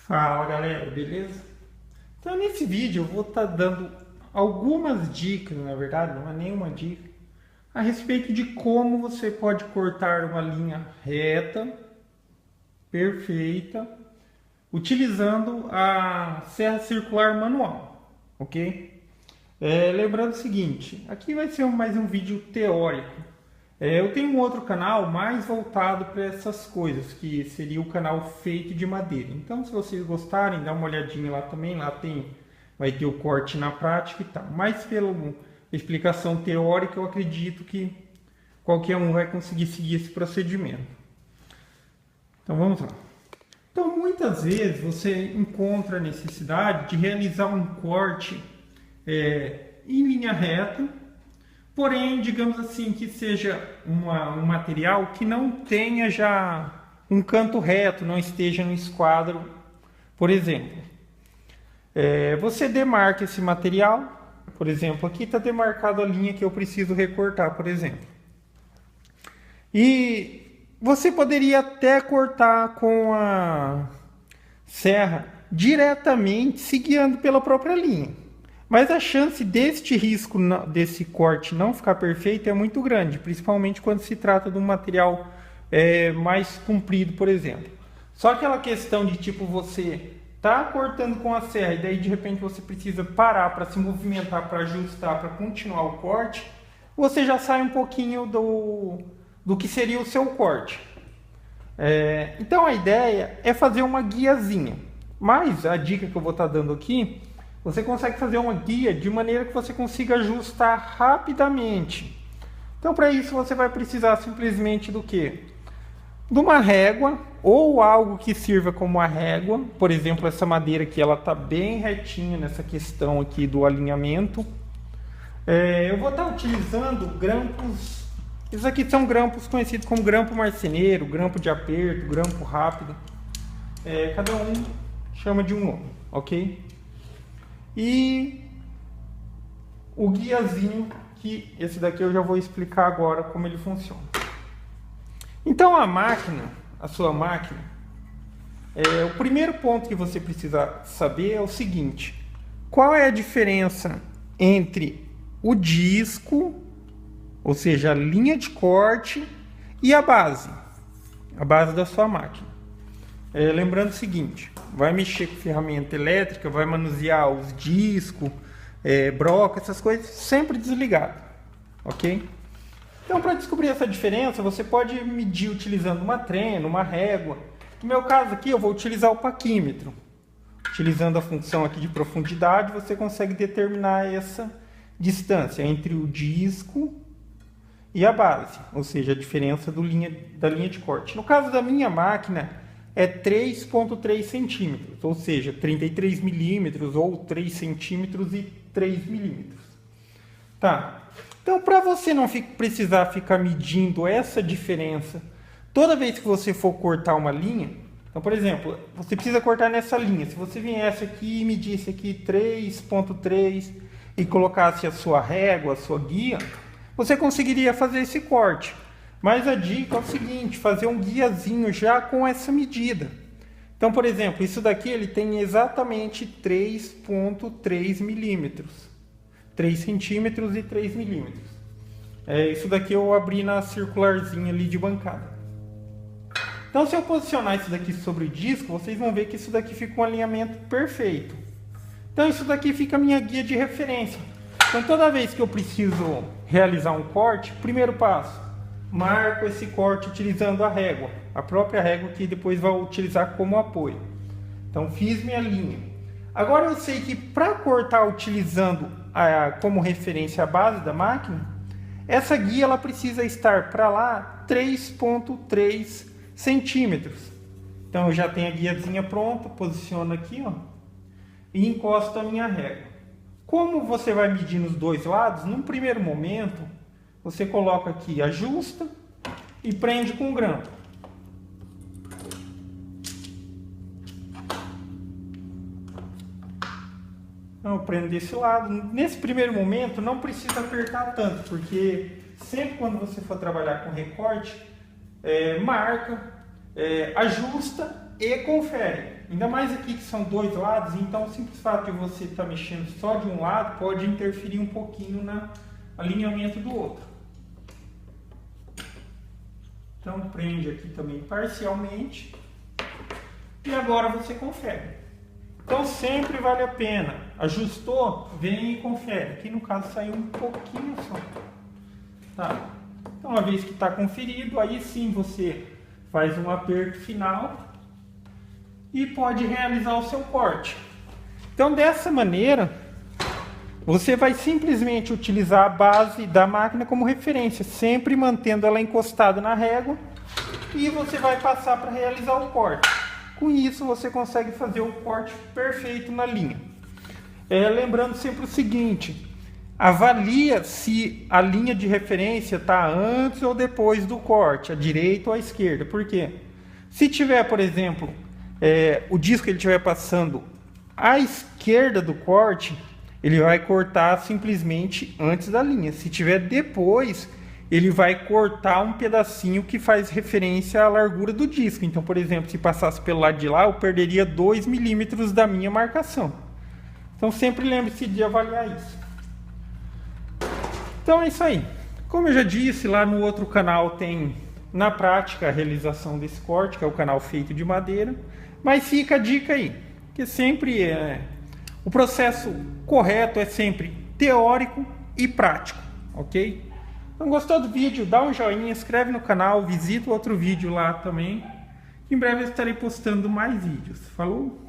Fala galera, beleza? Então nesse vídeo eu vou estar dando algumas dicas, na verdade não é nenhuma dica, a respeito de como você pode cortar uma linha reta, perfeita, utilizando a serra circular manual, ok? Lembrando o seguinte, aqui vai ser mais um vídeo teórico. Eu tenho um outro canal mais voltado para essas coisas, que seria o canal Feito de Madeira. Então, se vocês gostarem, dá uma olhadinha lá também. Lá vai ter o corte na prática e tal. Mas pela explicação teórica, eu acredito que qualquer um vai conseguir seguir esse procedimento. Então, vamos lá. Então, muitas vezes você encontra a necessidade de realizar um corte em linha reta. Porém, digamos assim, que seja um material que não tenha já um canto reto, não esteja no esquadro, por exemplo. Você demarca esse material, por exemplo, aqui está demarcado a linha que eu preciso recortar, por exemplo. E você poderia até cortar com a serra diretamente, se guiando pela própria linha. Mas a chance deste risco, desse corte não ficar perfeito é muito grande, principalmente quando se trata de um material mais comprido, por exemplo. Só aquela questão de tipo você tá cortando com a serra e daí de repente você precisa parar para se movimentar, para ajustar, para continuar o corte, você já sai um pouquinho do que seria o seu corte. Então a ideia é fazer uma guiazinha. Mas a dica que eu vou estar dando aqui, você consegue fazer uma guia de maneira que você consiga ajustar rapidamente. Então, para isso, você vai precisar simplesmente do quê? De uma régua ou algo que sirva como uma régua. Por exemplo, essa madeira aqui, ela está bem retinha nessa questão aqui do alinhamento. Eu vou estar utilizando grampos. Esses aqui são grampos conhecidos como grampo marceneiro, grampo de aperto, grampo rápido. Cada um chama de um nome, ok? E o guiazinho, que esse daqui eu já vou explicar agora como ele funciona. Então a sua máquina, o primeiro ponto que você precisa saber é o seguinte: qual é a diferença entre o disco, ou seja, a linha de corte, e a base da sua máquina. Lembrando o seguinte, vai mexer com ferramenta elétrica, vai manusear os discos, broca, essas coisas, sempre desligado, ok? Então, para descobrir essa diferença, você pode medir utilizando uma trena, uma régua. No meu caso aqui, eu vou utilizar o paquímetro. Utilizando a função aqui de profundidade, você consegue determinar essa distância entre o disco e a base, ou seja, a diferença da linha de corte. No caso da minha máquina, é 3,3 centímetros, ou seja, 33 milímetros ou 3 centímetros e 3 milímetros. Tá. Então, para você não precisar ficar medindo essa diferença toda vez que você for cortar uma linha, então, por exemplo, você precisa cortar nessa linha. Se você viesse aqui e medisse aqui 3,3 e colocasse a sua régua, a sua guia, você conseguiria fazer esse corte. Mas a dica é o seguinte, fazer um guiazinho já com essa medida. Então, por exemplo, isso daqui ele tem exatamente 3,3 milímetros. 3 centímetros e 3 milímetros. Isso daqui eu abri na circularzinha ali de bancada. Então, se eu posicionar isso daqui sobre o disco, vocês vão ver que isso daqui fica um alinhamento perfeito. Então, isso daqui fica a minha guia de referência. Então, toda vez que eu preciso realizar um corte, primeiro passo, marco esse corte utilizando a régua, a própria régua que depois vai utilizar como apoio. Então fiz minha linha. Agora eu sei que para cortar utilizando como referência a base da máquina, essa guia ela precisa estar para lá 3,3 centímetros. Então eu já tenho a guiazinha pronta, posiciono aqui, ó, e encosto a minha régua. Como você vai medir nos dois lados, num primeiro momento você coloca aqui, ajusta e prende com o grampo. Então, eu prendo desse lado. Nesse primeiro momento, não precisa apertar tanto, porque sempre quando você for trabalhar com recorte, marca, ajusta e confere. Ainda mais aqui que são dois lados, então o simples fato de você estar mexendo só de um lado pode interferir um pouquinho no alinhamento do outro. Então prende aqui também parcialmente e agora você confere. Então sempre vale a pena. Ajustou, vem e confere. Aqui no caso saiu um pouquinho só. Tá? Então uma vez que está conferido, aí sim você faz um aperto final e pode realizar o seu corte. Então dessa maneira, você vai simplesmente utilizar a base da máquina como referência, sempre mantendo ela encostada na régua, e você vai passar para realizar o corte. Com isso você consegue fazer o corte perfeito na linha. Lembrando sempre o seguinte, avalia se a linha de referência está antes ou depois do corte, à direita ou à esquerda. Por quê? Se tiver, por exemplo, o disco ele estiver passando à esquerda do corte, ele vai cortar simplesmente antes da linha. Se tiver depois, ele vai cortar um pedacinho que faz referência à largura do disco. Então, por exemplo, se passasse pelo lado de lá, eu perderia 2 milímetros da minha marcação. Então sempre lembre-se de avaliar isso. Então é isso aí. Como eu já disse, lá no outro canal tem na prática a realização desse corte, que é o canal Feito de Madeira. Mas fica a dica aí, que sempre o processo correto é sempre teórico e prático, ok? Então gostou do vídeo? Dá um joinha, se inscreve no canal, visita o outro vídeo lá também. Em breve eu estarei postando mais vídeos. Falou?